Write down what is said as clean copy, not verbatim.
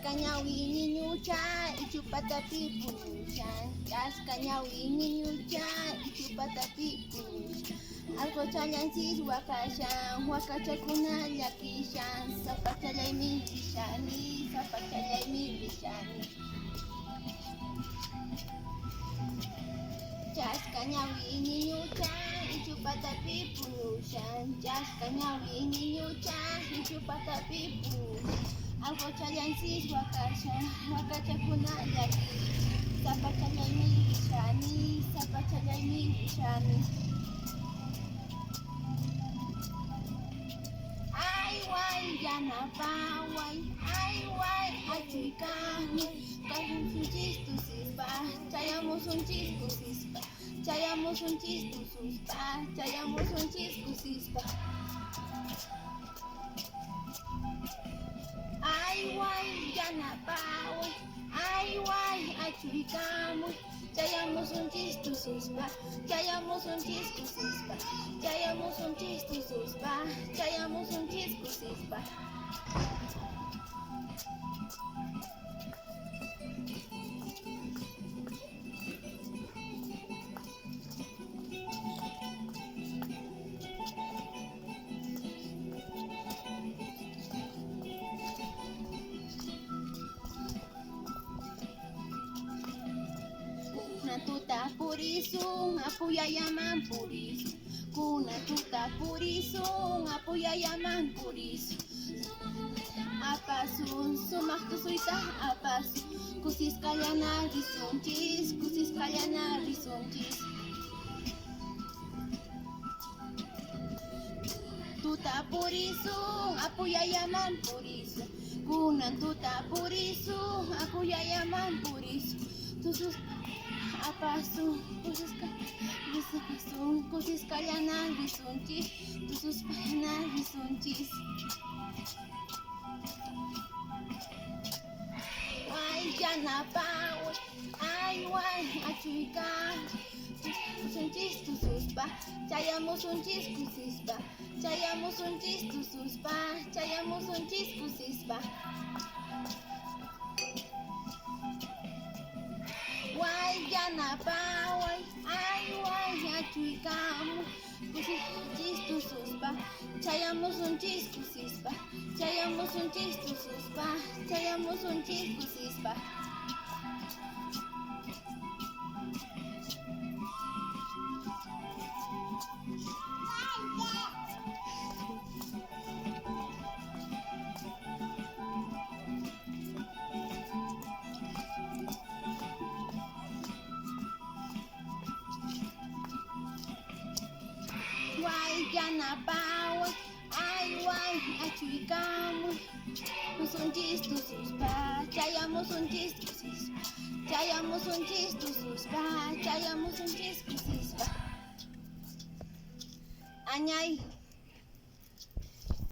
Chascañawi niñucha y chupatapi puñuchan. Chascañawi niñucha y chupatapi puñuchan. Algo chayansis wakashan, wakachakuna llakishan. Zapachallaymi rishani, zapachallaymi rishani. Chascañawi niñucha y chupatapi puñuchan. Chascañawi niñucha y chupatapi puñuchan. Algo chayansis wakashan, wakachakuna llakishan. Zapachallaymi rishani, zapachallaymi rishani. Ay guay yanapaway, ay guay achuykanmi. Chayamos un chistusispa, chayamos un chistusispa, chayamos un chistusispa, chayamos un chistusispa. Ay guay yanapaway, ay guay achuykanmi. Chayamos un chistusispa, chayamos un chistusispa, chayamos un chistusispa, chayamos un chistusispa. Tuta purisun, apuyayaman purisun. Kuna tuta purisun, apuyayaman purisun. Apasun, sumak tusuita apasun. Kusis kalyana risunchis, kusis kalyana risunchis. Tuta purisun, apuyayaman purisun. Kunan tuta purisun, apuyayaman purisun. Tusus apasun, kusis kalyana risunchis, tusus kalyana risunchis. Guay yanapaway, ay guay achuykan. Sunchis tususpa, chayamos un chiskusispa, chayamos un chistusispa, chayamos un chiskusispa. Guay yanapaway, ay guay achuykan. Chistusispa, chayamos un chiskusispa, chayamos un chistusispa, chayamos un chiskusispa. Guay yanapaway, ay guay achuykan. Un chistusispa, chayamos un chistusispa, chayamos un chistusispa, chayamos un chistusispa. Añay.